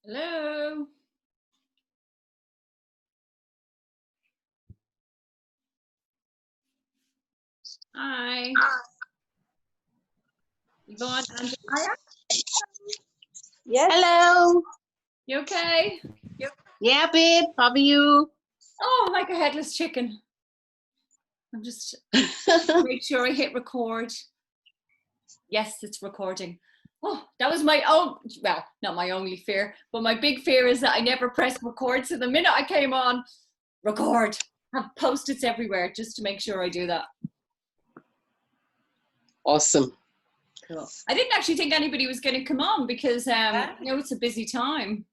Hello. Hi. Yvonne, Angela. Yes. Hello. You okay? Yeah, babe. How are you? Oh, like a headless chicken. I'm just make sure I hit record. Yes, it's recording. Oh, that was my own, well, not my only fear, but my big fear is that I never press record. So the minute I came on, record. I have post-its everywhere just to make sure I do that. Awesome. Cool. I didn't actually think anybody was going to come on because it's a busy time.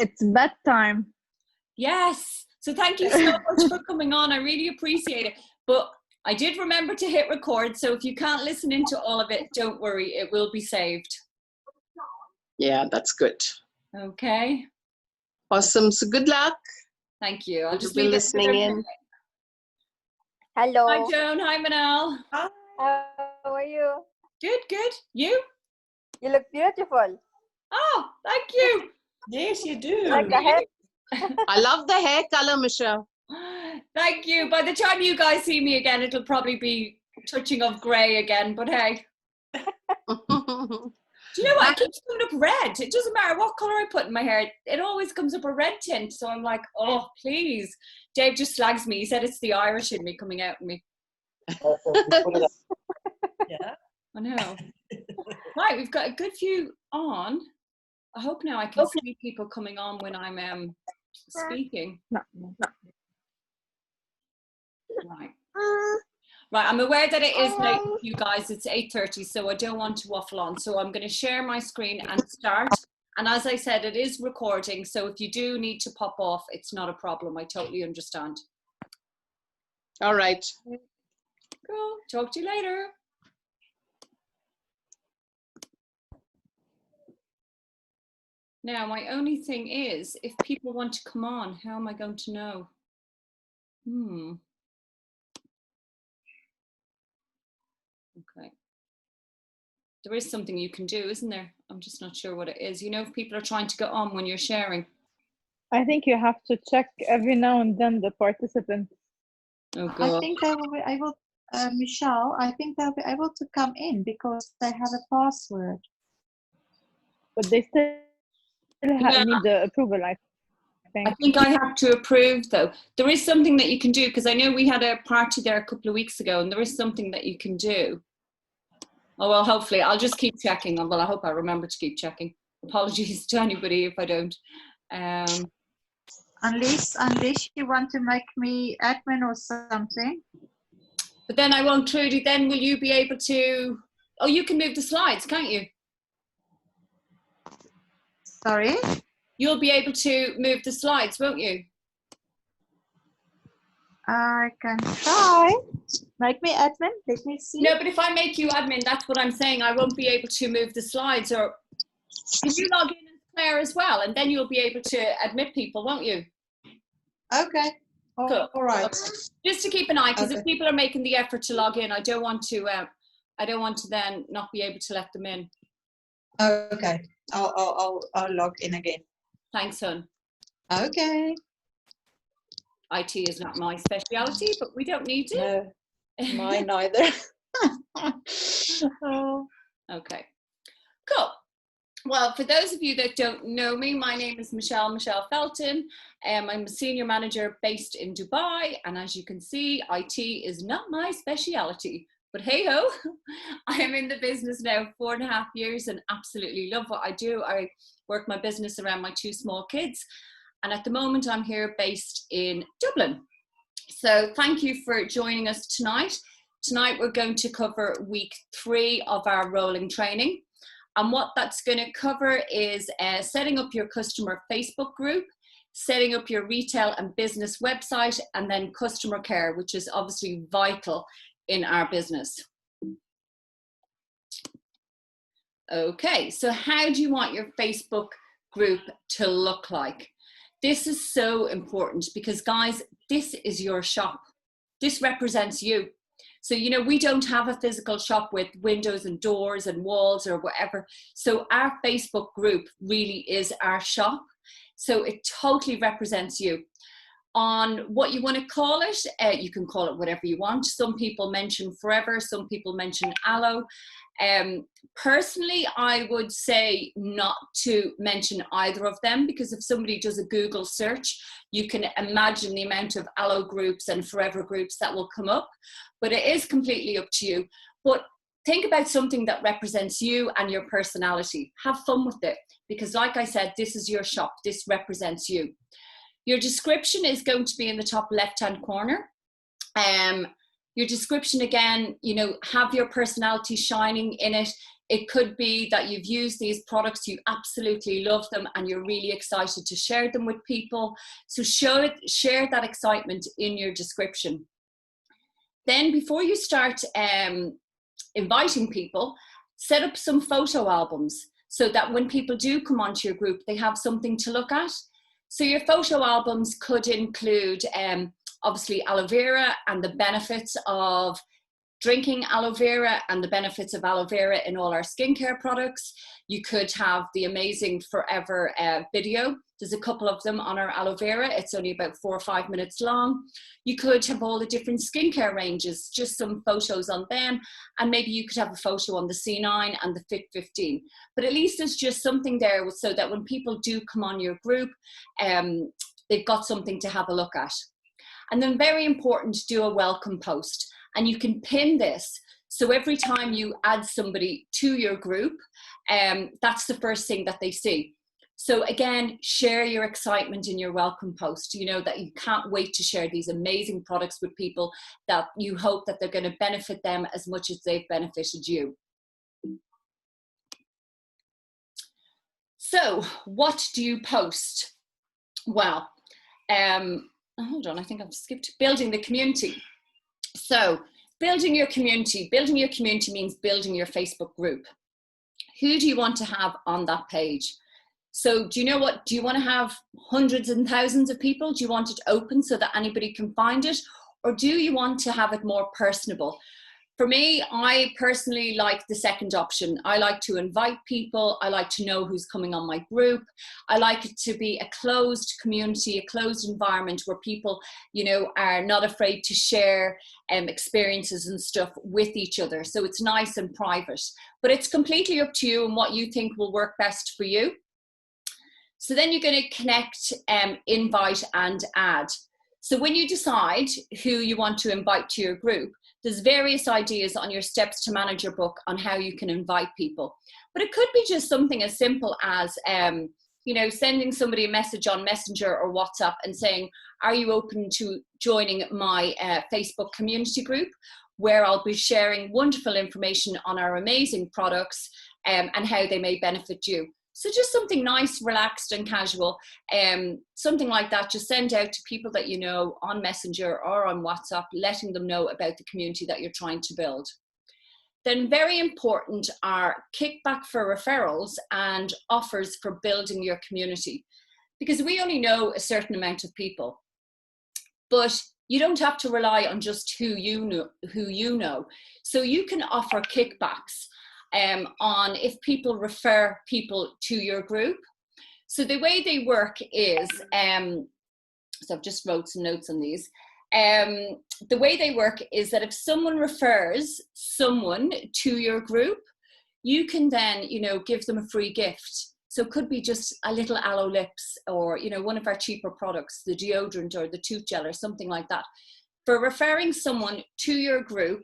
It's bedtime. Yes. So thank you so much for coming on. I really appreciate it. But I did remember to hit record. So if you can't listen into all of it, don't worry. It will be saved. Yeah, that's good. Okay. Awesome. So good luck. Thank you. I'll just be leave listening in. Hello. Hi, Joan. Hi, Manal. Hi. How are you? Good, good. You? You look beautiful. Oh, thank you. Yes, you do. Like the hair. I love the hair color, Michelle. Thank you. By the time you guys see me again, it'll probably be touching of grey again. But hey. Do you know what? It keeps coming up red. It doesn't matter what colour I put in my hair. It always comes up a red tint. So I'm like, oh, please. Dave just slags me. He said it's the Irish in me coming out in me. Yeah. I know. Right, we've got a good few on. I hope now I can see people coming on when I'm speaking. No. Right. Right, I'm aware that it is late for you guys. It's 8:30, so I don't want to waffle on. So I'm going to share my screen and start. And as I said, it is recording. So if you do need to pop off, it's not a problem. I totally understand. All right. Cool. Talk to you later. Now, my only thing is, if people want to come on, how am I going to know? Okay. There is something you can do, isn't there? I'm just not sure what it is. You know, if people are trying to get on when you're sharing. I think you have to check every now and then the participants. Oh, God. I think they will be able, Michelle, I think they'll be able to come in because they have a password. But they still need the approval, I think. I think I have to approve, though. There is something that you can do, because I know we had a party there a couple of weeks ago, and there is something that you can do. Oh, well, hopefully. I'll just keep checking. Well, I hope I remember to keep checking. Apologies to anybody if I don't. Unless you want to make me admin or something. But then I won't, Trudy. Then will you be able to... Oh, you can move the slides, can't you? Sorry? You'll be able to move the slides, won't you? I can try. Make me admin. Let me see. No, but if I make you admin, that's what I'm saying. I won't be able to move the slides. Or can you log in as Claire as well? And then you'll be able to admit people, won't you? Okay. Cool. All right. Okay. Just to keep an eye, because Okay. if people are making the effort to log in, I don't want to then not be able to let them in. Okay. I'll log in again. Thanks, hon. Okay. IT is not my speciality, but we don't need it. No, mine either. Oh. Okay. Cool. Well, for those of you that don't know me, my name is Michelle Felton. I'm a senior manager based in Dubai. And as you can see, IT is not my speciality. But hey ho, I am in the business now 4.5 years and absolutely love what I do. I work my business around my 2 small kids. And at the moment, I'm here based in Dublin. So thank you for joining us tonight. Tonight, we're going to cover week 3 of our rolling training. And what that's going to cover is setting up your customer Facebook group, setting up your retail and business website, and then customer care, which is obviously vital in our business. Okay, so how do you want your Facebook group to look like? This is so important because, guys, this is your shop. This represents you. So, you know, we don't have a physical shop with windows and doors and walls or whatever. So our Facebook group really is our shop. So it totally represents you. On what you want to call it, you can call it whatever you want. Some people mention Forever, some people mention Aloe. Personally, I would say not to mention either of them, because if somebody does a Google search, you can imagine the amount of Aloe groups and Forever groups that will come up. But it is completely up to you. But think about something that represents you and your personality. Have fun with it, because like I said, this is your shop. This represents you. Your description is going to be in the top left-hand corner. Your description, again, you know, have your personality shining in it. It could be that you've used these products, you absolutely love them, and you're really excited to share them with people. So share that excitement in your description. Then before you start inviting people, set up some photo albums so that when people do come onto your group, they have something to look at. So your photo albums could include obviously aloe vera and the benefits of drinking aloe vera and the benefits of aloe vera in all our skincare products. You could have the amazing Forever video. There's a couple of them on our aloe vera. It's only about 4 or 5 minutes long. You could have all the different skincare ranges, just some photos on them. And maybe you could have a photo on the C9 and the Fit 15. But at least there's just something there so that when people do come on your group, they've got something to have a look at. And then very important, do a welcome post. And you can pin this. So every time you add somebody to your group, that's the first thing that they see. So again, share your excitement in your welcome post, you know, that you can't wait to share these amazing products with people, that you hope that they're going to benefit them as much as they've benefited you. So what do you post? Well, hold on, I think I've skipped building the community. So building your community means building your Facebook group. Who do you want to have on that page? So do you know what, do you want to have hundreds and thousands of people? Do you want it open so that anybody can find it? Or do you want to have it more personable? For me, I personally like the second option. I like to invite people. I like to know who's coming on my group. I like it to be a closed community, a closed environment where people, you know, are not afraid to share experiences and stuff with each other. So it's nice and private, but it's completely up to you and what you think will work best for you. So then you're going to connect, invite and add. So when you decide who you want to invite to your group, there's various ideas on your Steps to Manager book on how you can invite people. But it could be just something as simple as, you know, sending somebody a message on Messenger or WhatsApp and saying, are you open to joining my Facebook community group, where I'll be sharing wonderful information on our amazing products and how they may benefit you. So just something nice, relaxed and casual, something like that, just send out to people that you know on Messenger or on WhatsApp, letting them know about the community that you're trying to build. Then very important are kickback for referrals and offers for building your community. Because we only know a certain amount of people, but you don't have to rely on just who you know. So you can offer kickbacks on if people refer people to your group. So the way they work is, so I've just wrote some notes on these. The way they work is that if someone refers someone to your group, you can then, you know, give them a free gift. So it could be just a little aloe lips, or, you know, one of our cheaper products, the deodorant or the tooth gel or something like that. For referring someone to your group,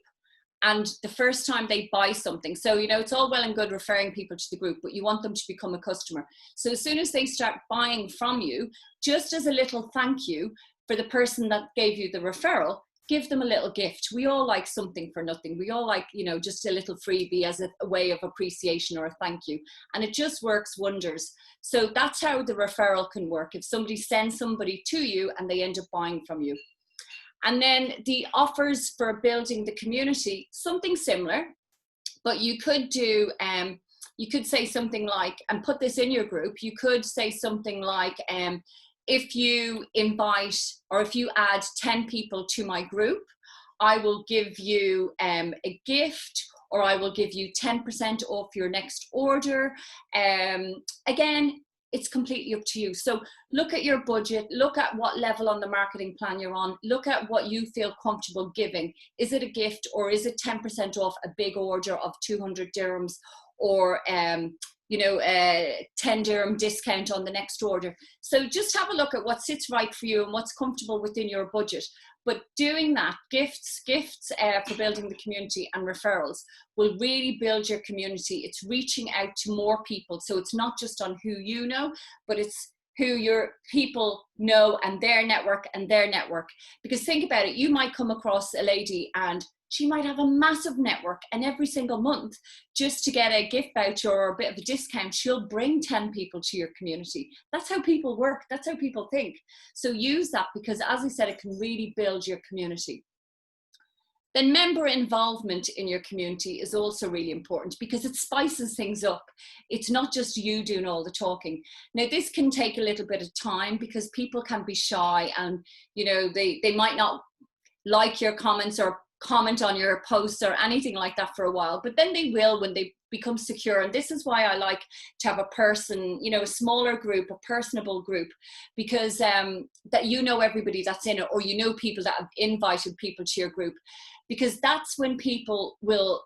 and the first time they buy something. So, you know, it's all well and good referring people to the group, but you want them to become a customer. So as soon as they start buying from you, just as a little thank you for the person that gave you the referral, give them a little gift. We all like something for nothing. We all like, you know, just a little freebie as a way of appreciation or a thank you. And it just works wonders. So that's how the referral can work. If somebody sends somebody to you and they end up buying from you. And then the offers for building the community, something similar, but you could do, you could say something like, and put this in your group, you could say something like, if you invite or if you add 10 people to my group, I will give you a gift, or I will give you 10% off your next order. Again, it's completely up to you. So look at your budget, look at what level on the marketing plan you're on, look at what you feel comfortable giving. Is it a gift, or is it 10% off a big order of 200 dirhams, or you know, a 10 dirham discount on the next order? So just have a look at what sits right for you and what's comfortable within your budget. But doing that, gifts for building the community and referrals will really build your community. It's reaching out to more people. So it's not just on who you know, but it's who your people know, and their network and their network. Because think about it, you might come across a lady and she might have a massive network, and every single month, just to get a gift voucher or a bit of a discount, she'll bring 10 people to your community. That's how people work. That's how people think. So use that, because as I said, it can really build your community. Then member involvement in your community is also really important, because it spices things up. It's not just you doing all the talking. Now, this can take a little bit of time, because people can be shy, and you know, they might not like your comments or comment on your posts or anything like that for a while, but then they will when they become secure. And this is why I like to have a person, you know, a smaller group, a personable group, because that you know everybody that's in it, or you know people that have invited people to your group, because that's when people will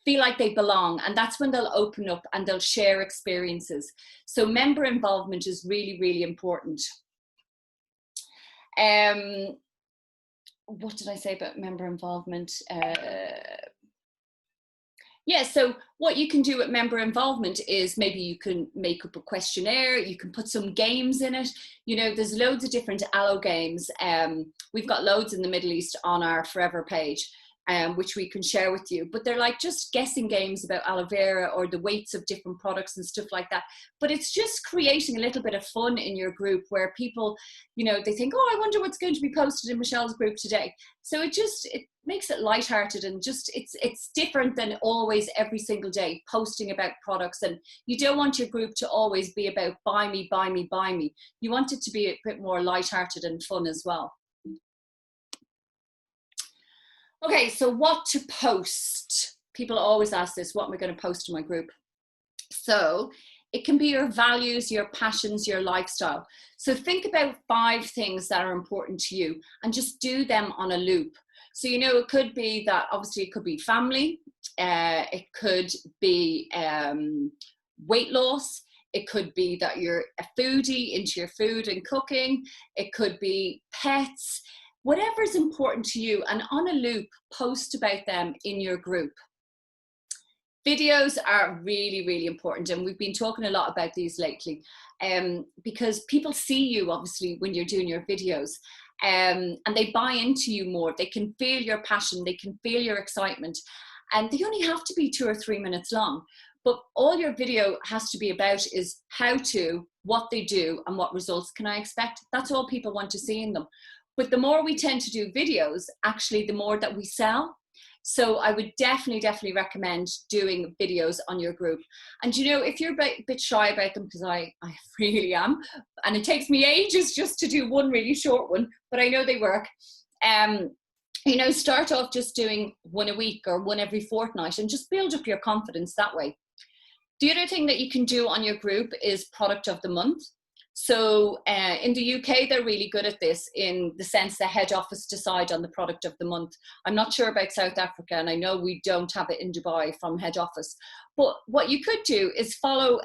feel like they belong, and that's when they'll open up and they'll share experiences. So member involvement is really, really important. What did I say about member involvement? Yeah, so what you can do with member involvement is maybe you can make up a questionnaire, you can put some games in it. You know, there's loads of different aloe games. We've got loads in the Middle East on our Forever page, which we can share with you. But they're like just guessing games about aloe vera or the weights of different products and stuff like that. But it's just creating a little bit of fun in your group, where people, you know, they think, oh, I wonder what's going to be posted in Michelle's group today. So it makes it lighthearted, and just it's different than always every single day posting about products. And you don't want your group to always be about buy me, buy me, buy me. You want it to be a bit more lighthearted and fun as well. Okay, so what to post? People always ask this, what am I going to post to my group? So it can be your values, your passions, your lifestyle. So think about 5 things that are important to you and just do them on a loop. So, you know, it could be that, obviously it could be family, it could be weight loss, it could be that you're a foodie, into your food and cooking, it could be pets, whatever is important to you, and on a loop, post about them in your group. Videos are really, really important, and we've been talking a lot about these lately, because people see you, obviously, when you're doing your videos, and they buy into you more. They can feel your passion, they can feel your excitement, and they only have to be 2 or 3 minutes long. But all your video has to be about is how to, what they do, and what results can I expect. That's all people want to see in them. But the more we tend to do videos, actually, the more that we sell. So I would definitely recommend doing videos on your group. And, you know, if you're a bit shy about them, because I really am, and it takes me ages just to do one really short one, but I know they work. You know, start off just doing one a week or one every fortnight, and just build up your confidence that way. The other thing that you can do on your group is product of the month. So in the UK, they're really good at this, in the sense the head office decide on the product of the month. I'm not sure about South Africa, and I know we don't have it in Dubai from head office. But what you could do is follow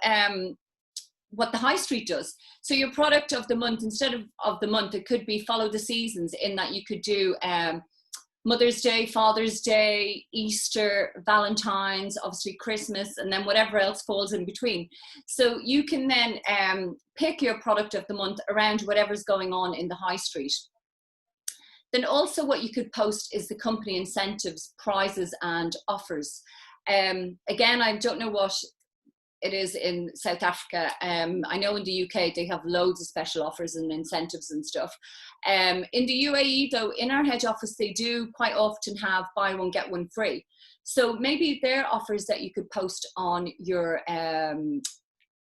what the high street does. So your product of the month, instead of the month, it could be follow the seasons, in that you could do Mother's Day, Father's Day, Easter, Valentine's, obviously Christmas, and then whatever else falls in between. So you can then pick your product of the month around whatever's going on in the high street. Then also what you could post is the company incentives, prizes and offers. Again, I don't know what it is in South Africa. I know in the UK they have loads of special offers and incentives and stuff. In the UAE though, in our head office, they do quite often have buy one, get one free. So maybe there are offers that you could post on your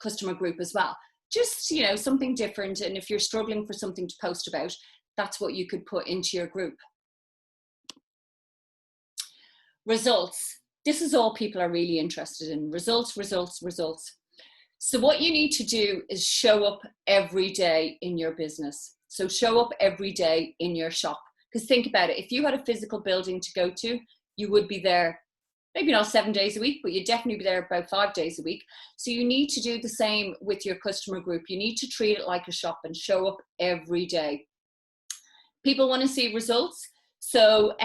customer group as well. Just, you know, something different. And if you're struggling for something to post about, that's what you could put into your group. Results. This is all people are really interested in. Results, results, results. So what you need to do is show up every day in your business. So show up every day in your shop. Because think about it, if you had a physical building to go to, you would be there, maybe not 7 days a week, but you'd definitely be there about 5 days a week. So you need to do the same with your customer group. You need to treat it like a shop and show up every day. People want to see results. So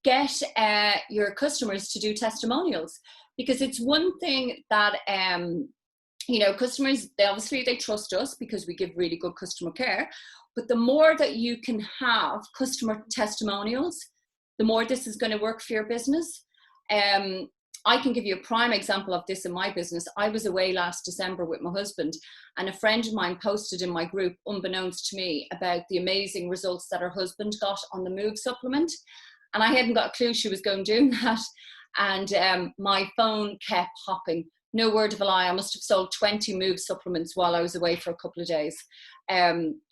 get your customers to do testimonials, because it's one thing that, you know, customers, they trust us because we give really good customer care. But the more that you can have customer testimonials, the more this is going to work for your business. I can give you a prime example of this in my business. I was away last December with my husband, and a friend of mine posted in my group, unbeknownst to me, about the amazing results that her husband got on the Move supplement. And I hadn't got a clue she was going doing that. And my phone kept hopping. No word of a lie, I must have sold 20 Move supplements while I was away for a couple of days.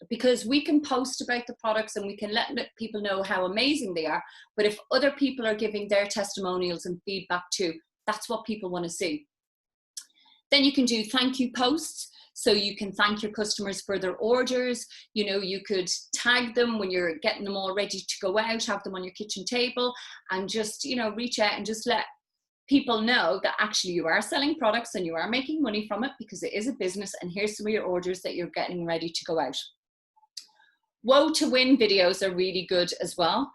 Because we can post about the products and we can let people know how amazing they are. But if other people are giving their testimonials and feedback too, that's what people want to see. Then you can do thank you posts. So you can thank your customers for their orders. You know, you could tag them when you're getting them all ready to go out, have them on your kitchen table, and just, you know, reach out and just let people know that actually you are selling products and you are making money from it, because it is a business, and here's some of your orders that you're getting ready to go out. Woe to win videos are really good as well.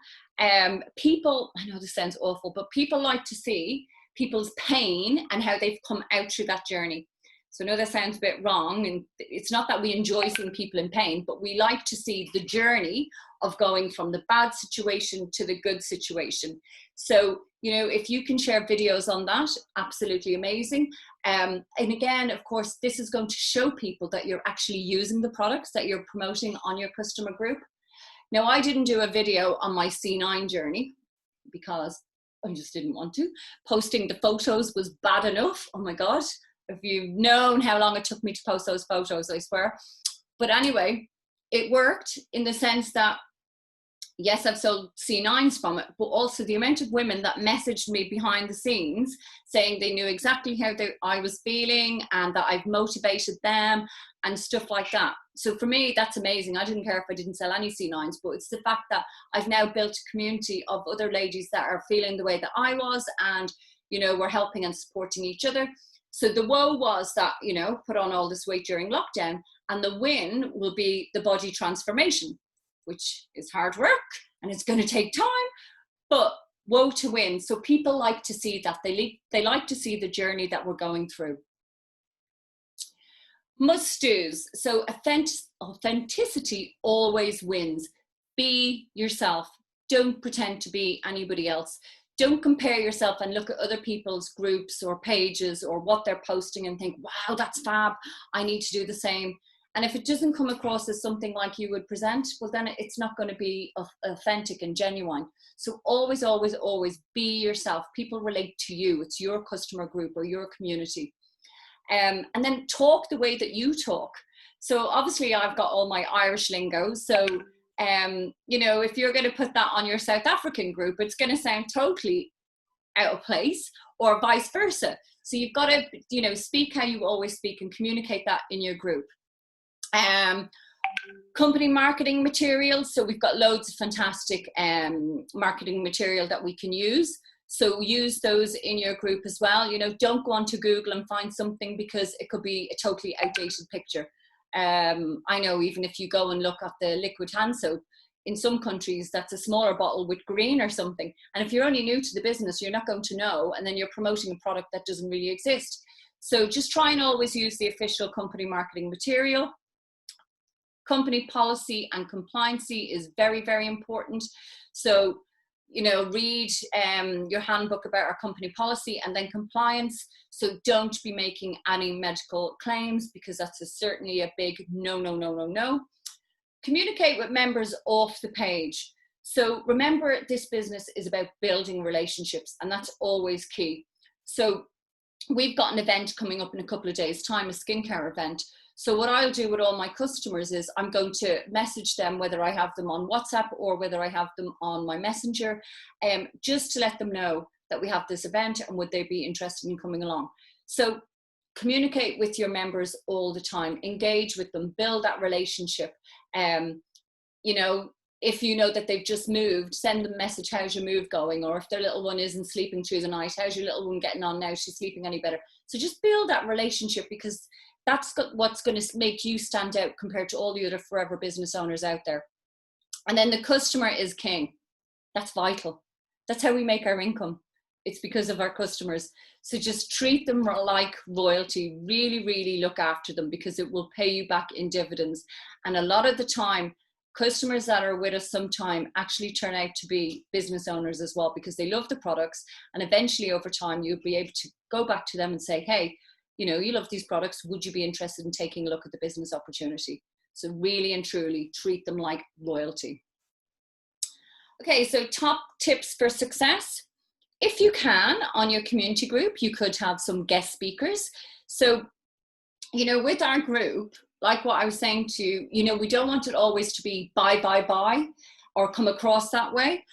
People, I know this sounds awful, but people like to see people's pain and how they've come out through that journey. So I know that sounds a bit wrong, and it's not that we enjoy seeing people in pain, but we like to see the journey of going from the bad situation to the good situation. So, you know, if you can share videos on that, absolutely amazing. And again, of course, this is going to show people that you're actually using the products that you're promoting on your customer group. Now, I didn't do a video on my C9 journey because I just didn't want to. Posting the photos was bad enough. Oh my God. If you've known how long it took me to post those photos, I swear. But anyway, it worked in the sense that, yes, I've sold C9s from it, but also the amount of women that messaged me behind the scenes saying they knew exactly how I was feeling and that I've motivated them and stuff like that. So for me, that's amazing. I didn't care if I didn't sell any C9s, but it's the fact that I've now built a community of other ladies that are feeling the way that I was, and, you know, we're helping and supporting each other. So the woe was that, you know, put on all this weight during lockdown, and the win will be the body transformation, which is hard work and it's going to take time, but woe to win. So people like to see that. They like to see the journey that we're going through. Must-dos. So authenticity always wins. Be yourself. Don't pretend to be anybody else. Don't compare yourself and look at other people's groups or pages or what they're posting and think, wow, that's fab, I need to do the same. And if it doesn't come across as something like you would present, well, then it's not going to be authentic and genuine. So always, always, always be yourself. People relate to you. It's your customer group or your community. And then talk the way that you talk. So obviously I've got all my Irish lingo. So you know, if you're going to put that on your South African group, it's going to sound totally out of place, or vice versa. So you've got to, you know, speak how you always speak and communicate that in your group. Company marketing materials. So we've got loads of fantastic marketing material that we can use. So use those in your group as well. You know, don't go onto Google and find something because it could be a totally outdated picture. I know even if you go and look at the liquid hand soap, in some countries that's a smaller bottle with green or something, and if you're only new to the business, you're not going to know, and then you're promoting a product that doesn't really exist. So just try and always use the official company marketing material. Company policy and compliancy is very, very important. So, you know, read your handbook about our company policy, and then compliance. So don't be making any medical claims, because that's certainly a big no, no, no, no, no. Communicate with members off the page. So remember, this business is about building relationships, and that's always key. So we've got an event coming up in a couple of days' time, a skincare event. So what I'll do with all my customers is I'm going to message them, whether I have them on WhatsApp or whether I have them on my Messenger, just to let them know that we have this event, and would they be interested in coming along? So communicate with your members all the time, engage with them, build that relationship. You know, if you know that they've just moved, send them a message, how's your move going? Or if their little one isn't sleeping through the night, how's your little one getting on now? She's sleeping any better? So just build that relationship, because that's what's going to make you stand out compared to all the other forever business owners out there. And then the customer is king. That's vital. That's how we make our income. It's because of our customers. So just treat them like royalty. Really, really look after them, because it will pay you back in dividends. And a lot of the time, customers that are with us sometime actually turn out to be business owners as well, because they love the products. And eventually over time, you'll be able to go back to them and say, hey, you know, you love these products. Would you be interested in taking a look at the business opportunity? So really and truly treat them like royalty. Okay, so top tips for success. If you can, on your community group, you could have some guest speakers. So, you know, with our group, like what I was saying to you, you know, we don't want it always to be buy, or come across that way.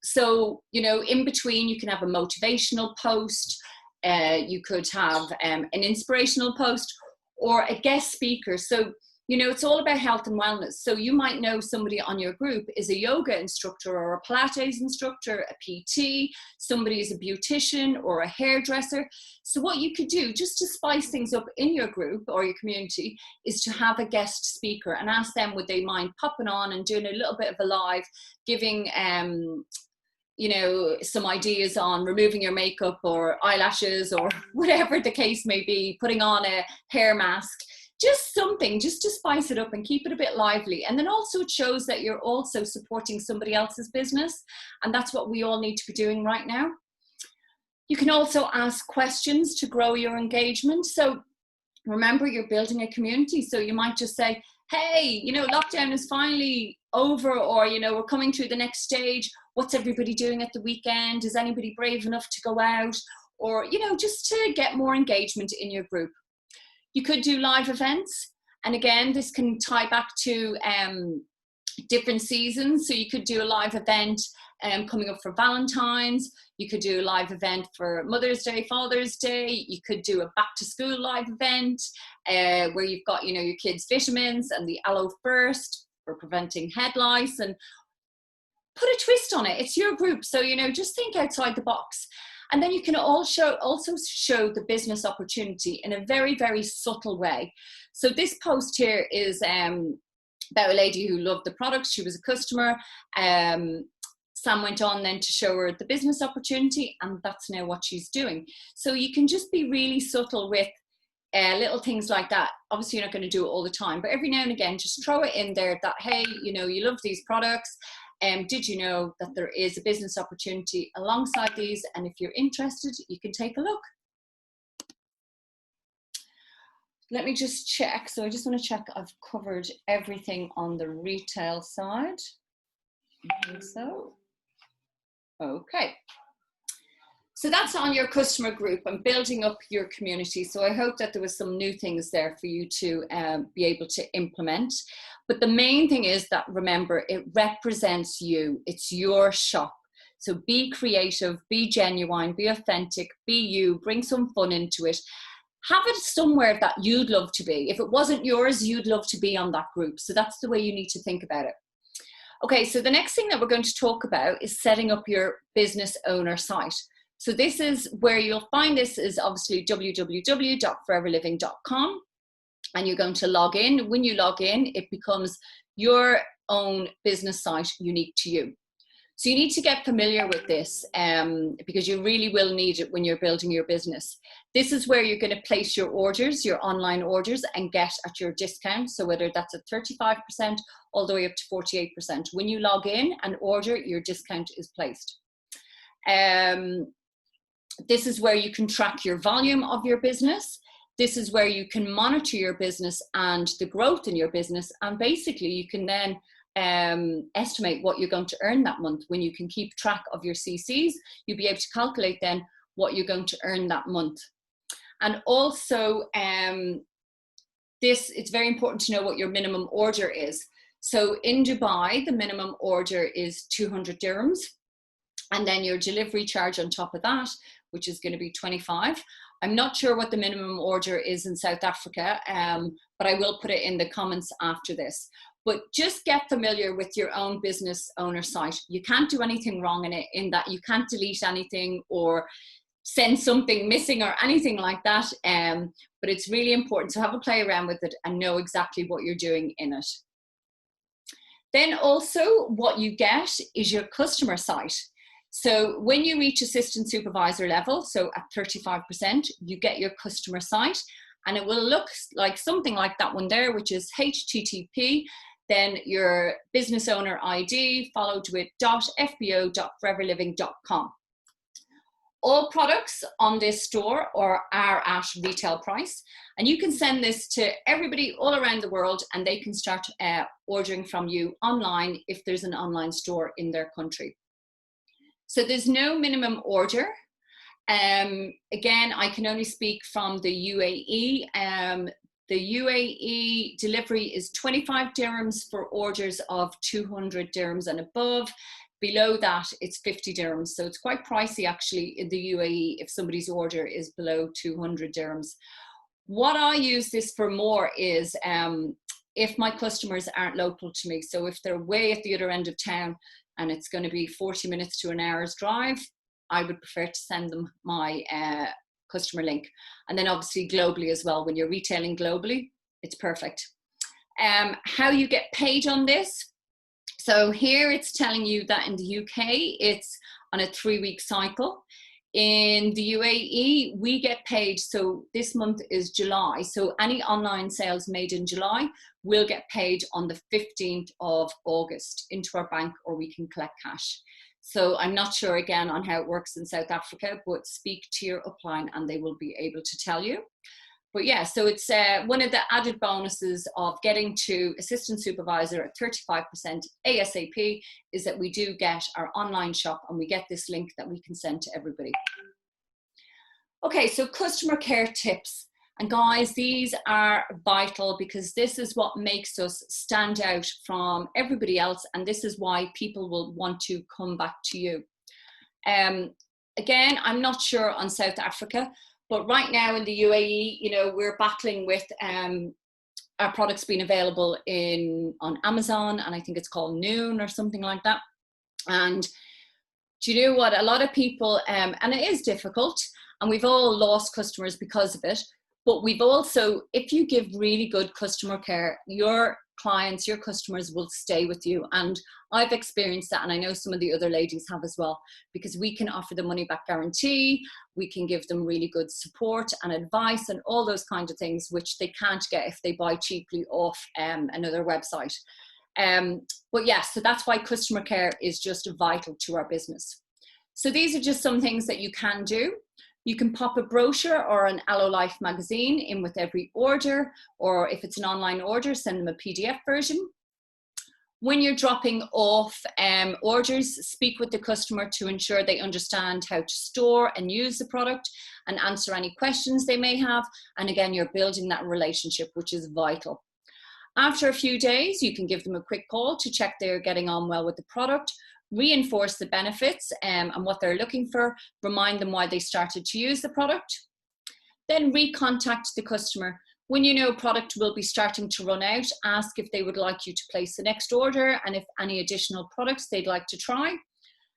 So, you know, in between, you can have a motivational post. You could have an inspirational post, or a guest speaker. So, you know, it's all about health and wellness. So you might know somebody on your group is a yoga instructor, or a Pilates instructor, a PT, somebody is a beautician or a hairdresser. So what you could do, just to spice things up in your group or your community, is to have a guest speaker and ask them, would they mind popping on and doing a little bit of a live, giving you know, some ideas on removing your makeup or eyelashes or whatever the case may be, putting on a hair mask. Just something, just to spice it up and keep it a bit lively. And then also it shows that you're also supporting somebody else's business. And that's what we all need to be doing right now. You can also ask questions to grow your engagement. So remember, you're building a community. So you might just say, hey, you know, lockdown is finally over, or, you know, we're coming through the next stage. What's everybody doing at the weekend? Is anybody brave enough to go out? Or, you know, just to get more engagement in your group. You could do live events. And again, this can tie back to different seasons. So you could do a live event coming up for Valentine's. You could do a live event for Mother's Day, Father's Day. You could do a back to school live event where you've got, you know, your kids' vitamins and the Aloe First for preventing head lice, and put a twist on it. It's your group. So, you know, just think outside the box. And then you can also show the business opportunity in a very, very subtle way. So this post here is about a lady who loved the products. She was a customer. Sam went on then to show her the business opportunity, and that's now what she's doing. So you can just be really subtle with little things like that. Obviously, you're not going to do it all the time, but every now and again, just throw it in there that, hey, you know, you love these products. Did you know that there is a business opportunity alongside these? And if you're interested, you can take a look. Let me just check. So I just want to check I've covered everything on the retail side. I think so. Okay. So that's on your customer group and building up your community. So I hope that there was some new things there for you to be able to implement. But the main thing is that, remember, it represents you. It's your shop. So be creative, be genuine, be authentic, be you, bring some fun into it. Have it somewhere that you'd love to be. If it wasn't yours, you'd love to be on that group. So that's the way you need to think about it. Okay, so the next thing that we're going to talk about is setting up your business owner site. So this is where you'll find this is obviously www.foreverliving.com, and you're going to log in. When you log in, it becomes your own business site unique to you. So you need to get familiar with this because you really will need it when you're building your business. This is where you're going to place your orders, your online orders, and get at your discount. So whether that's at 35% all the way up to 48%. When you log in and order, your discount is placed. This is where you can track your volume of your business. This is where you can monitor your business and the growth in your business. And basically you can then estimate what you're going to earn that month. When you can keep track of your CCs, you'll be able to calculate then what you're going to earn that month. And also it's very important to know what your minimum order is. So in Dubai, the minimum order is 200 dirhams. and then your delivery charge on top of that, which is going to be 25. I'm not sure what the minimum order is in South Africa, but I will put it in the comments after this. But just get familiar with your own business owner site. You can't do anything wrong in it, in that you can't delete anything or send something missing or anything like that. But it's really important to have a play around with it and know exactly what you're doing in it. Then also what you get is your customer site. So when you reach assistant supervisor level, so at 35%, you get your customer site, and it will look like something like that one there, which is HTTP, then your business owner ID followed with .fbo.foreverliving.com. All products on this store are at retail price, and you can send this to everybody all around the world, and they can start ordering from you online if there's an online store in their country. So there's no minimum order. Again, I can only speak from the UAE. The UAE delivery is 25 dirhams for orders of 200 dirhams and above. Below that, it's 50 dirhams. So it's quite pricey actually in the UAE if somebody's order is below 200 dirhams. What I use this for more is if my customers aren't local to me. So if they're way at the other end of town and it's going to be 40 minutes to an hour's drive, I would prefer to send them my customer link. And then obviously globally as well, when you're retailing globally, it's perfect. How you get paid on this. So here it's telling you that in the UK, it's on a 3-week cycle. In the UAE, we get paid, so this month is July. So any online sales made in July will get paid on the 15th of August into our bank, or we can collect cash. So I'm not sure again on how it works in South Africa, but speak to your upline and they will be able to tell you. But yeah, so it's one of the added bonuses of getting to assistant supervisor at 35% ASAP is that we do get our online shop and we get this link that we can send to everybody. Okay, so customer care tips. And guys, these are vital because this is what makes us stand out from everybody else, and this is why people will want to come back to you. Again, I'm not sure on South Africa, but right now in the UAE, you know, we're battling with our products being available on Amazon, and I think it's called Noon or something like that. And do you know what? A lot of people, and it is difficult, and we've all lost customers because of it. But we've also, if you give really good customer care, your clients, your customers will stay with you. And I've experienced that, and I know some of the other ladies have as well, because we can offer the money back guarantee, we can give them really good support and advice and all those kinds of things, which they can't get if they buy cheaply off another website. But yeah, so that's why customer care is just vital to our business. So these are just some things that you can do. You can pop a brochure or an Aloe Life magazine in with every order, or if it's an online order, send them a PDF version. When you're dropping off orders, speak with the customer to ensure they understand how to store and use the product and answer any questions they may have. And again, you're building that relationship, which is vital. After a few days, you can give them a quick call to check they're getting on well with the product, reinforce the benefits and what they're looking for, remind them why they started to use the product. Then recontact the customer. When you know product will be starting to run out, ask if they would like you to place the next order and if any additional products they'd like to try.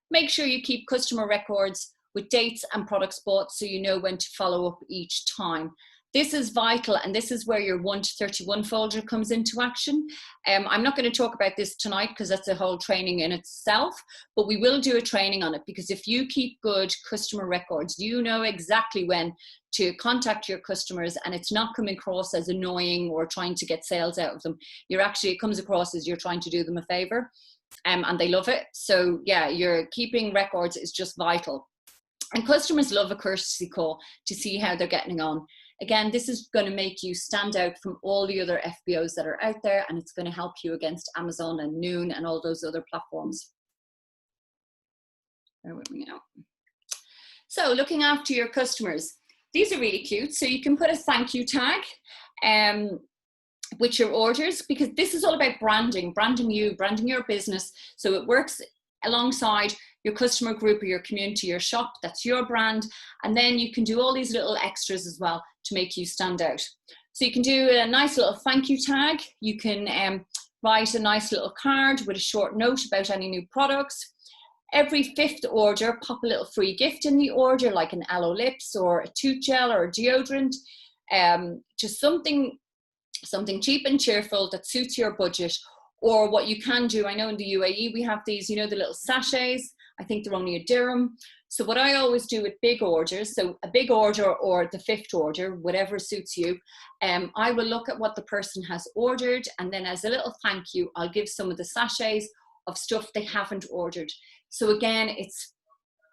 Make sure you keep customer records with dates and products bought so you know when to follow up each time. This is vital, and this is where your 1 to 31 folder comes into action. I'm not going to talk about this tonight because that's a whole training in itself, but we will do a training on it, because if you keep good customer records, you know exactly when to contact your customers, and it's not coming across as annoying or trying to get sales out of them. It comes across as you're trying to do them a favor, and they love it. So yeah, you're keeping records is just vital. And customers love a courtesy call to see how they're getting on. Again, this is going to make you stand out from all the other FBOs that are out there, and it's going to help you against Amazon and Noon and all those other platforms. Bear with me now. So looking after your customers, these are really cute. So you can put a thank you tag with your orders, because this is all about branding you, branding your business. So it works alongside your customer group or your community, your shop, that's your brand. And then you can do all these little extras as well to make you stand out. So you can do a nice little thank you tag. You can write a nice little card with a short note about any new products. Every 5th order, pop a little free gift in the order, like an aloe lips or a tooth gel or a deodorant. Just something cheap and cheerful that suits your budget. Or what you can do, I know in the UAE we have these, you know, the little sachets. I think they're only a dirham. So what I always do with big orders, so a big order or the 5th order, whatever suits you, I will look at what the person has ordered, and then as a little thank you, I'll give some of the sachets of stuff they haven't ordered. So again, it's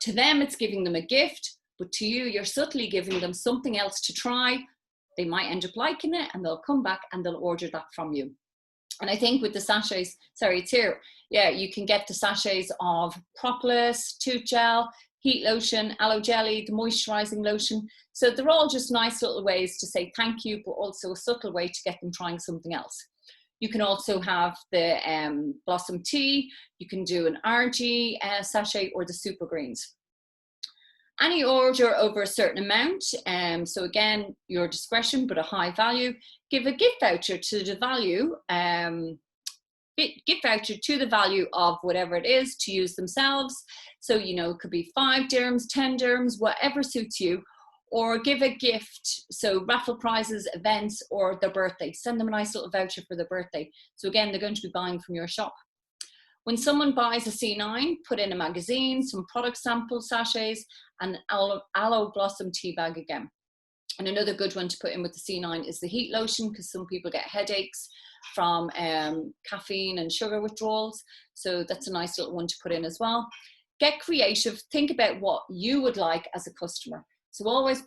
to them, it's giving them a gift, but to you, you're subtly giving them something else to try. They might end up liking it and they'll come back and they'll order that from you. And I think with the sachets, sorry, it's here. Yeah, you can get the sachets of propolis, tooth gel, heat lotion, aloe jelly, the moisturizing lotion. So they're all just nice little ways to say thank you, but also a subtle way to get them trying something else. You can also have the Blossom Tea. You can do an RG sachet or the Super Greens. Any order over a certain amount, so again, your discretion, but a high value, give a gift voucher to the value, gift voucher to the value of whatever it is to use themselves. So, you know, it could be 5 dirhams, 10 dirhams, whatever suits you, or give a gift. So raffle prizes, events, or their birthday. Send them a nice little voucher for their birthday. So again, they're going to be buying from your shop. When someone buys a C9, put in a magazine, some product sample sachets, and aloe blossom tea bag again. And another good one to put in with the C9 is the heat lotion, because some people get headaches from caffeine and sugar withdrawals. So that's a nice little one to put in as well. Get creative. Think about what you would like as a customer. So always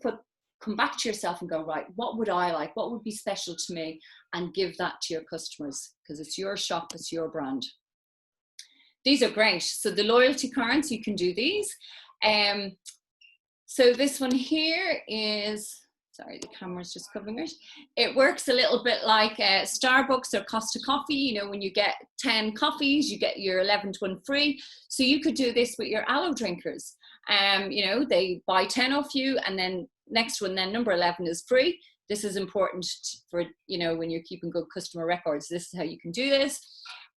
come back to yourself and go, right, what would I like? What would be special to me? And give that to your customers, because it's your shop, it's your brand. These are great. So the loyalty cards, you can do these. So this one here is, sorry, the camera's just covering it. It works a little bit like Starbucks or Costa Coffee. You know, when you get 10 coffees, you get your 11th one free. So you could do this with your aloe drinkers. You know, they buy 10 off you, and then next one, then number 11 is free. This is important for, you know, when you're keeping good customer records. This is how you can do this.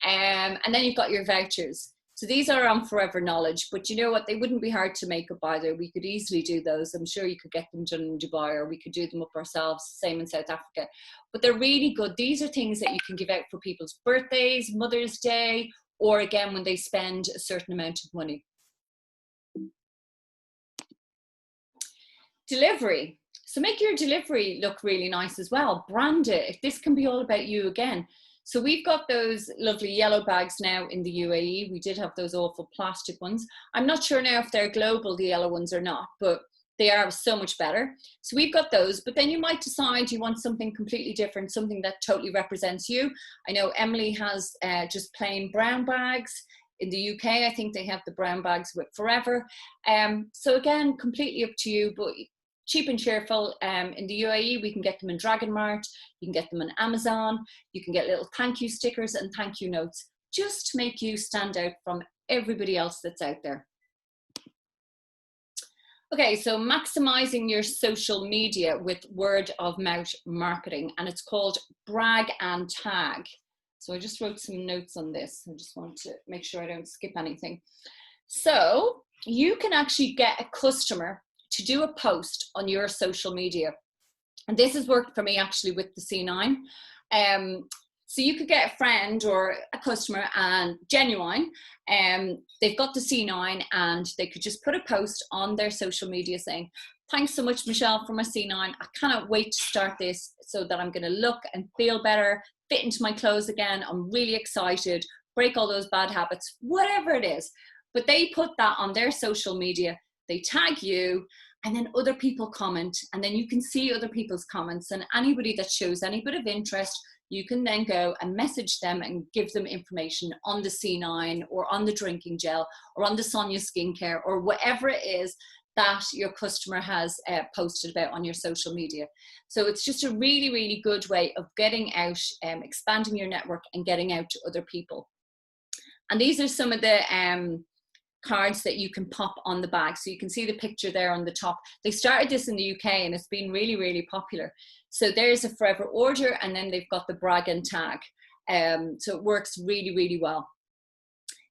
And then you've got your vouchers. So these are on Forever Knowledge, but you know what? They wouldn't be hard to make up either. We could easily do those. I'm sure you could get them done in Dubai, or we could do them up ourselves, same in South Africa. But they're really good. These are things that you can give out for people's birthdays, Mother's Day, or again, when they spend a certain amount of money. Delivery. So make your delivery look really nice as well. Brand it. If this can be all about you again. So we've got those lovely yellow bags now in the UAE. We did have those awful plastic ones. I'm not sure now if they're global, the yellow ones, or not, but they are so much better. So we've got those, but then you might decide you want something completely different, something that totally represents you. I know Emily has just plain brown bags. In the UK, I think they have the brown bags with Forever. So again, completely up to you, but cheap and cheerful. In the UAE, we can get them in Dragon Mart, you can get them on Amazon, you can get little thank you stickers and thank you notes, just to make you stand out from everybody else that's out there. Okay, so maximizing your social media with word of mouth marketing, and it's called Brag and Tag. So I just wrote some notes on this. I just want to make sure I don't skip anything. So you can actually get a customer to do a post on your social media. And this has worked for me actually with the C9. So you could get a friend or a customer and genuine, they've got the C9 and they could just put a post on their social media saying, thanks so much, Michelle, for my C9. I cannot wait to start this so that I'm gonna look and feel better, fit into my clothes again. I'm really excited, break all those bad habits, whatever it is. But they put that on their social media, they tag you, and then other people comment, and then you can see other people's comments, and anybody that shows any bit of interest, you can then go and message them and give them information on the C9 or on the drinking gel or on the Sonia skincare or whatever it is that your customer has posted about on your social media. So it's just a really, really good way of getting out, expanding your network and getting out to other people. And these are some of the cards that you can pop on the bag. So you can see the picture there on the top. They started this in the UK and it's been really, really popular. So there's a forever order, and then they've got the Bragan tag. So it works really, really well.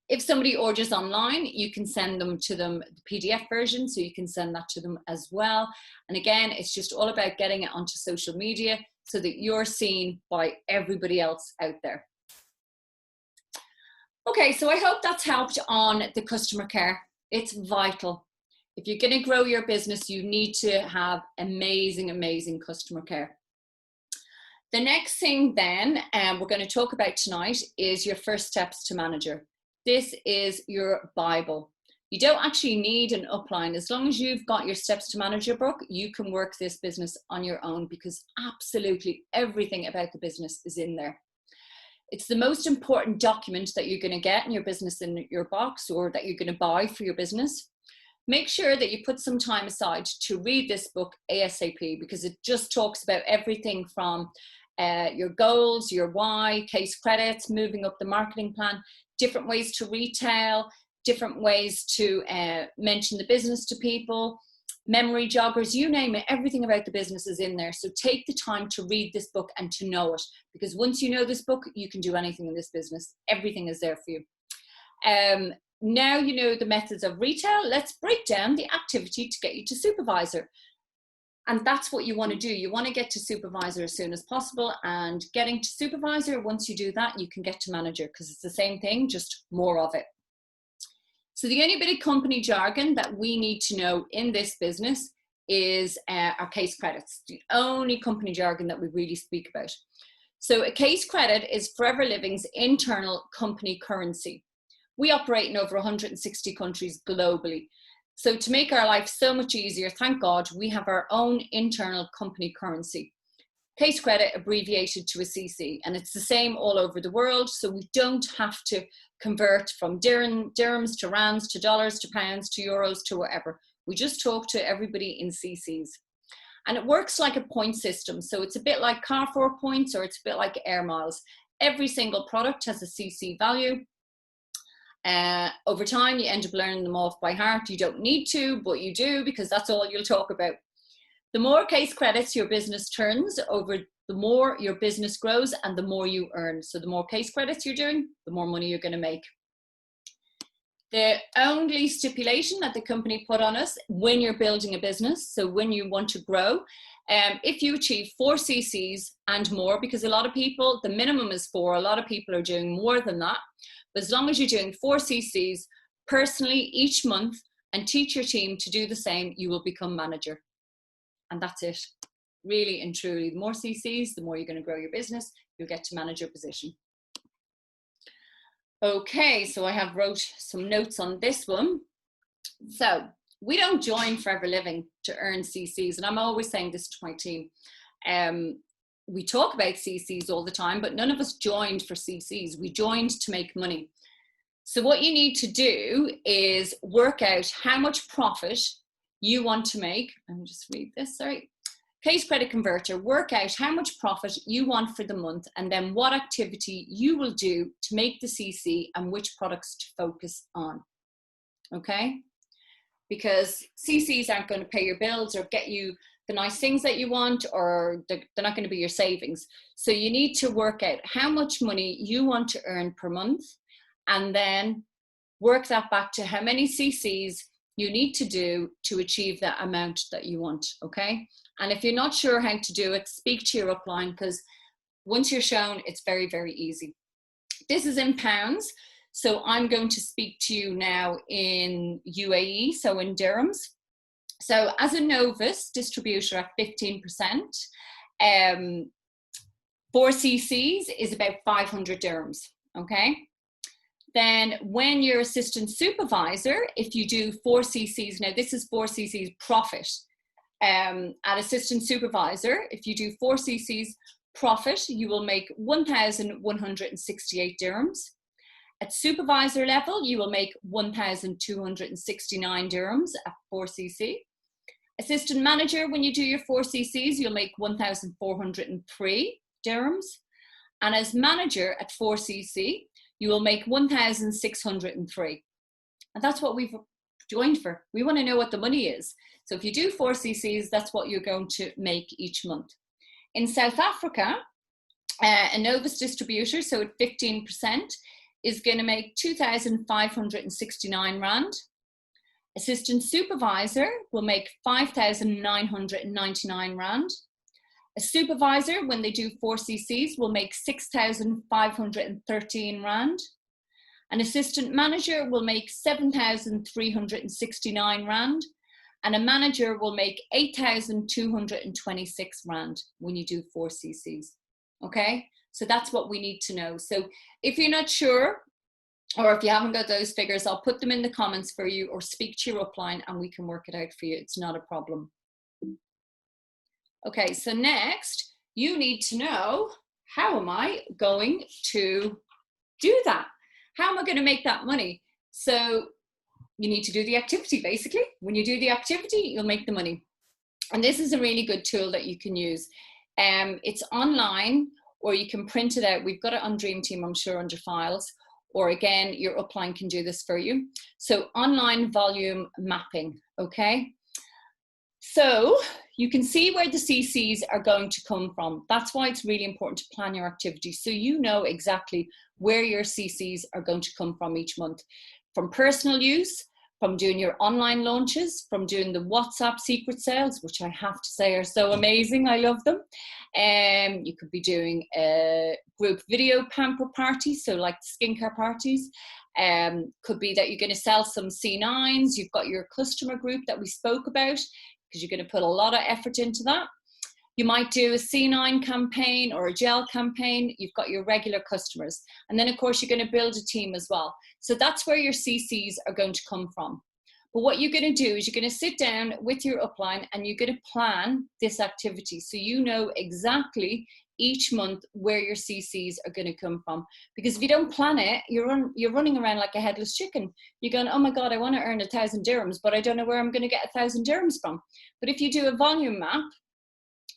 If somebody orders online, you can send them to them the PDF version, so you can send that to them as well. And again, it's just all about getting it onto social media so that you're seen by everybody else out there. Okay, so I hope that's helped on the customer care. It's vital. If you're going to grow your business, you need to have amazing, amazing customer care. The next thing then we're going to talk about tonight is your first steps to manager. This is your Bible. You don't actually need an upline. As long as you've got your steps to manager book, you can work this business on your own, because absolutely everything about the business is in there. It's the most important document that you're going to get in your business in your box, or that you're going to buy for your business. Make sure that you put some time aside to read this book ASAP, because it just talks about everything from your goals, your why, case credits, moving up the marketing plan, different ways to retail, different ways to mention the business to people, memory joggers, you name it, everything about the business is in there. So take the time to read this book and to know it, because once you know this book, you can do anything in this business. Everything is there for you. Now you know the methods of retail, let's break down the activity to get you to supervisor. And that's what you want to do. You want to get to supervisor as soon as possible, and getting to supervisor, once you do that, you can get to manager, because it's the same thing, just more of it. So the only bit of company jargon that we need to know in this business is our case credits. The only company jargon that we really speak about. So a case credit is Forever Living's internal company currency. We operate in over 160 countries globally. So to make our life so much easier, thank God, we have our own internal company currency. Case credit abbreviated to a CC, and it's the same all over the world. So we don't have to convert from dirhams to rands to dollars to pounds to euros to whatever. We just talk to everybody in CCs. And it works like a point system. So it's a bit like Carrefour points, or it's a bit like Air Miles. Every single product has a CC value. Over time, you end up learning them off by heart. You don't need to, but you do, because that's all you'll talk about. The more case credits your business turns over, the more your business grows and the more you earn. So the more case credits you're doing, the more money you're going to make. The only stipulation that the company put on us when you're building a business, so when you want to grow, if you achieve 4 CCs and more, because a lot of people, the minimum is 4, a lot of people are doing more than that. But as long as you're doing 4 CCs personally each month and teach your team to do the same, you will become manager. And that's it. Really and truly, the more CCs, the more you're going to grow your business, you'll get to manager position. Okay, so I have wrote some notes on this one. So we don't join Forever Living to earn CCs. And I'm always saying this to my team. We talk about CCs all the time, but none of us joined for CCs. We joined to make money. So what you need to do is work out how much profit you want to make. Let me just read this, sorry. Case credit converter, work out how much profit you want for the month, and then what activity you will do to make the CC and which products to focus on. Okay? Because CCs aren't going to pay your bills or get you the nice things that you want, or they're not going to be your savings. So you need to work out how much money you want to earn per month, and then work that back to how many CCs you need to do to achieve that amount that you want, okay? And if you're not sure how to do it, speak to your upline, because once you're shown, it's very, very easy. This is in pounds, so I'm going to speak to you now in UAE, so in dirhams. So as a novice distributor at 15%, 4 CCs is about 500 dirhams, okay? Then when you're assistant supervisor, if you do 4 CCs, now this is 4 CCs profit. At assistant supervisor, if you do 4 CCs profit, you will make 1,168 dirhams. At supervisor level, you will make 1,269 dirhams at 4 CC. Assistant manager, when you do your 4 CCs, you'll make 1,403 dirhams. And as manager at 4 CC, you will make 1,603. And that's what we've joined for. We want to know what the money is. So if you do 4 cc's, that's what you're going to make each month. In South Africa, a Novus distributor, so at 15%, is going to make 2,569 Rand. Assistant supervisor will make 5,999 Rand. A supervisor, when they do 4 cc's, will make 6,513 Rand. An assistant manager will make 7,369 Rand. And a manager will make 8,226 Rand when you do 4 cc's. Okay, so that's what we need to know. So if you're not sure, or if you haven't got those figures, I'll put them in the comments for you, or speak to your upline and we can work it out for you. It's not a problem. Okay, so next, you need to know, how am I going to do that? How am I going to make that money? So you need to do the activity, basically. When you do the activity, you'll make the money. And this is a really good tool that you can use. It's online, or you can print it out. We've got it on Dream Team, I'm sure, under files. Or again, your upline can do this for you. So online volume mapping, okay? So you can see where the CCs are going to come from. That's why it's really important to plan your activity, so you know exactly where your CCs are going to come from each month. From personal use, from doing your online launches, from doing the WhatsApp secret sales, which I have to say are so amazing. I love them. You could be doing a group video pamper party, so like skincare parties. Could be that you're going to sell some C9s. You've got your customer group that we spoke about, because you're going to put a lot of effort into that. You might do a C9 campaign or a gel campaign. You've got your regular customers. And then, of course, you're going to build a team as well. So that's where your CCs are going to come from. But what you're going to do is you're going to sit down with your upline and you're going to plan this activity, so you know exactly each month where your CCs are going to come from. Because if you don't plan it, you're running around like a headless chicken. You're going, oh my God, I want to earn 1,000 dirhams, but I don't know where I'm going to get 1,000 dirhams from. But if you do a volume map,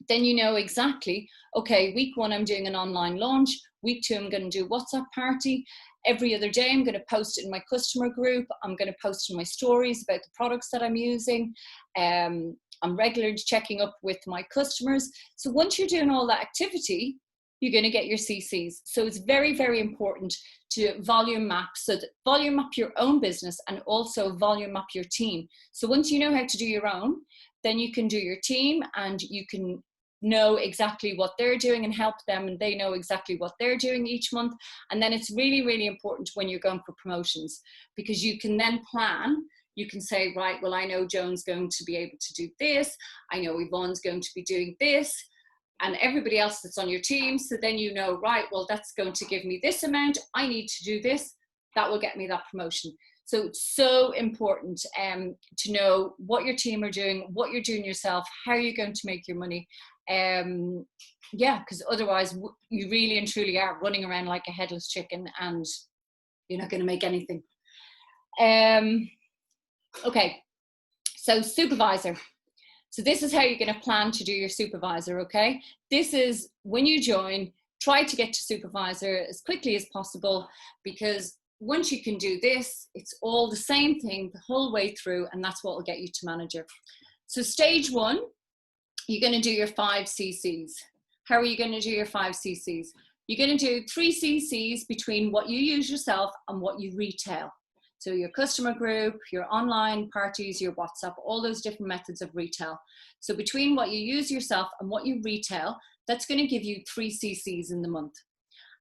then you know exactly, okay, week 1, I'm doing an online launch. Week 2, I'm going to do WhatsApp party. Every other day, I'm going to post it in my customer group. I'm going to post in my stories about the products that I'm using. I'm regularly checking up with my customers. So once you're doing all that activity, you're going to get your CCs. So it's very, very important to volume map, so that volume map your own business and also volume map your team. So once you know how to do your own, then you can do your team and you can know exactly what they're doing and help them, and they know exactly what they're doing each month. And then it's really, really important when you're going for promotions, because you can then plan. You can say, right, well, I know Joan's going to be able to do this. I know Yvonne's going to be doing this, and everybody else that's on your team. So then you know, right, well, that's going to give me this amount. I need to do this. That will get me that promotion. So it's so important to know what your team are doing, what you're doing yourself, how you're going to make your money. Yeah, because otherwise you really and truly are running around like a headless chicken and you're not going to make anything. Okay, so supervisor. So this is how you're going to plan to do your supervisor, okay? This is when you join, try to get to supervisor as quickly as possible, because once you can do this, it's all the same thing the whole way through, and that's what will get you to manager. So stage 1, you're going to do your 5 CCs. How are you going to do your 5 CCs? You're going to do 3 CCs between what you use yourself and what you retail. So your customer group, your online parties, your WhatsApp, all those different methods of retail. So between what you use yourself and what you retail, that's going to give you 3 CCs in the month.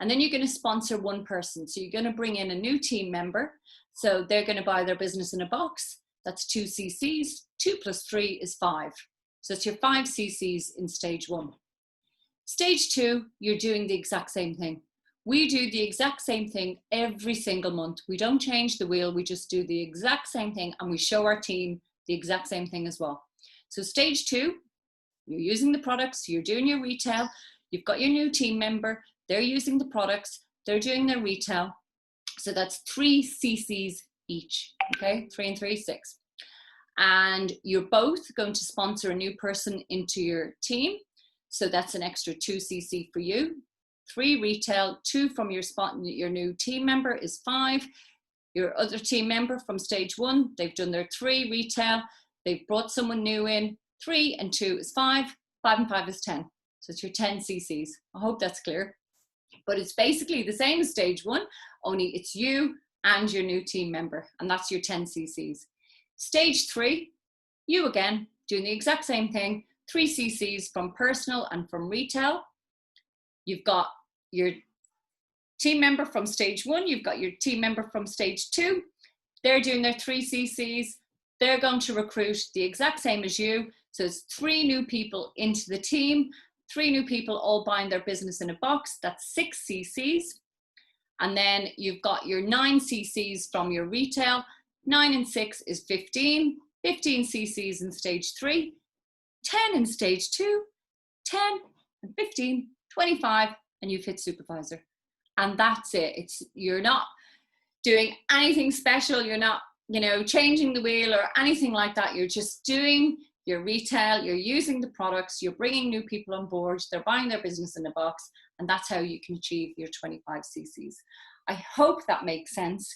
And then you're going to sponsor 1 person. So you're going to bring in a new team member. So they're going to buy their business in a box. That's 2 CCs. 2 + 3 is 5. So it's your 5 CCs in stage 1. Stage 2, you're doing the exact same thing. We do the exact same thing every single month. We don't change the wheel. We just do the exact same thing, and we show our team the exact same thing as well. So stage 2, you're using the products. You're doing your retail. You've got your new team member. They're using the products. They're doing their retail. So that's 3 CCs each. Okay, 3 and 3, 6. And you're both going to sponsor a new person into your team. So that's an extra 2 CC for you. 3 retail, 2 from your new team member is 5. Your other team member from stage 1, they've done their 3 retail, they've brought someone new in, 3 and 2 is 5, 5 and 5 is 10. So it's your 10 CCs. I hope that's clear. But it's basically the same as stage 1, only it's you and your new team member, and that's your 10 CCs. Stage 3, you again, doing the exact same thing, 3 CCs from personal and from retail. You've got your team member from stage 1, you've got your team member from stage 2. They're doing their 3 CCs. They're going to recruit the exact same as you. So it's 3 new people into the team, 3 new people all buying their business in a box. That's 6 CCs. And then you've got your 9 CCs from your retail. 9 and 6 is 15. 15 CCs in stage 3. 10 in stage 2. 10 and 15, 25, and you've hit supervisor. And that's it. You're not doing anything special. You're not, changing the wheel or anything like that. You're just doing your retail, you're using the products, you're bringing new people on board, they're buying their business in a box, and that's how you can achieve your 25 CCs. I hope that makes sense.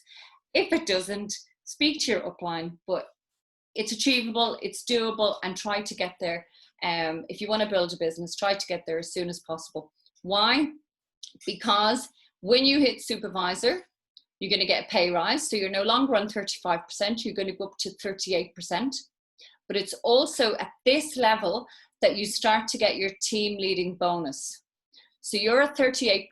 If it doesn't, speak to your upline, but it's achievable, it's doable, and try to get there. If you want to build a business, try to get there as soon as possible. Why? Because when you hit supervisor, you're going to get a pay rise. So you're no longer on 35%, you're going to go up to 38%. But it's also at this level that you start to get your team leading bonus. So you're at 38%,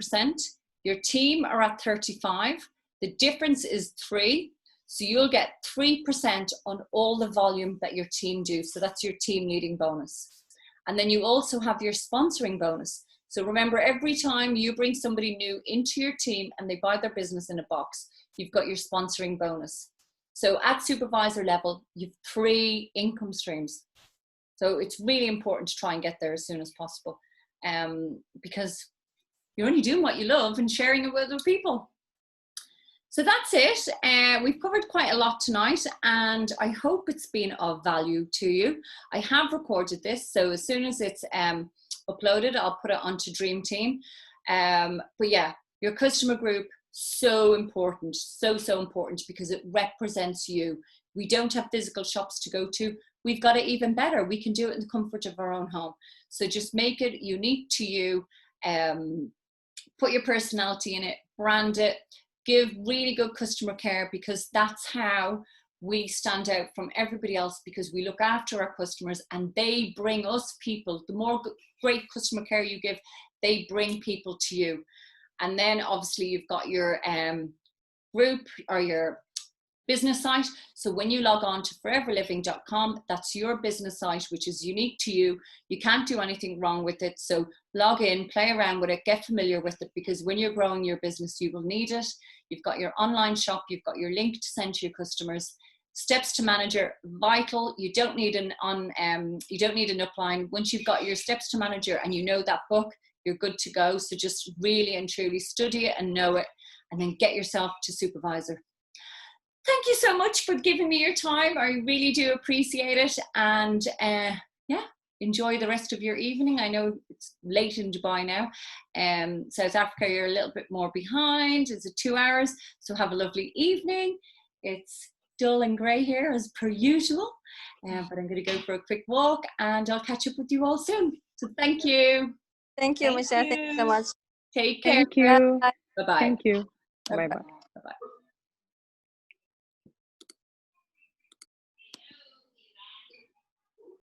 your team are at 35%, the difference is 3%, so you'll get 3% on all the volume that your team do. So that's your team leading bonus. And then you also have your sponsoring bonus. So remember, every time you bring somebody new into your team and they buy their business in a box, you've got your sponsoring bonus. So at supervisor level, you've 3 income streams. So it's really important to try and get there as soon as possible, because you're only doing what you love and sharing it with other people. So that's it. We've covered quite a lot tonight, and I hope it's been of value to you. I have recorded this, so as soon as it's uploaded, I'll put it onto Dream Team. But yeah, your customer group, so important, so important, because it represents you. We don't have physical shops to go to. We've got it even better. We can do it in the comfort of our own home. So just make it unique to you. Put your personality in it, brand it, give really good customer care, because that's how we stand out from everybody else, because we look after our customers and they bring us people. The more great customer care you give, they bring people to you. And then obviously you've got your group or your business site. So when you log on to foreverliving.com, that's your business site, which is unique to you. You can't do anything wrong with it. So log in, play around with it, get familiar with it, because when you're growing your business, you will need it. You've got your online shop, you've got your link to send to your customers. Steps to manager, vital. You don't need an upline. Once you've got your steps to manager and you know that book, you're good to go. So just really and truly study it and know it, and then get yourself to supervisor. Thank you so much for giving me your time. I really do appreciate it. And yeah, enjoy the rest of your evening. I know it's late in Dubai now. South Africa, you're a little bit more behind. It's 2 hours. So have a lovely evening. It's dull and grey here as per usual. But I'm going to go for a quick walk, and I'll catch up with you all soon. So thank you. Thank you, Michelle. Thank you so much. Take care. Thank you. Bye-bye. Thank you. Bye-bye. Bye-bye.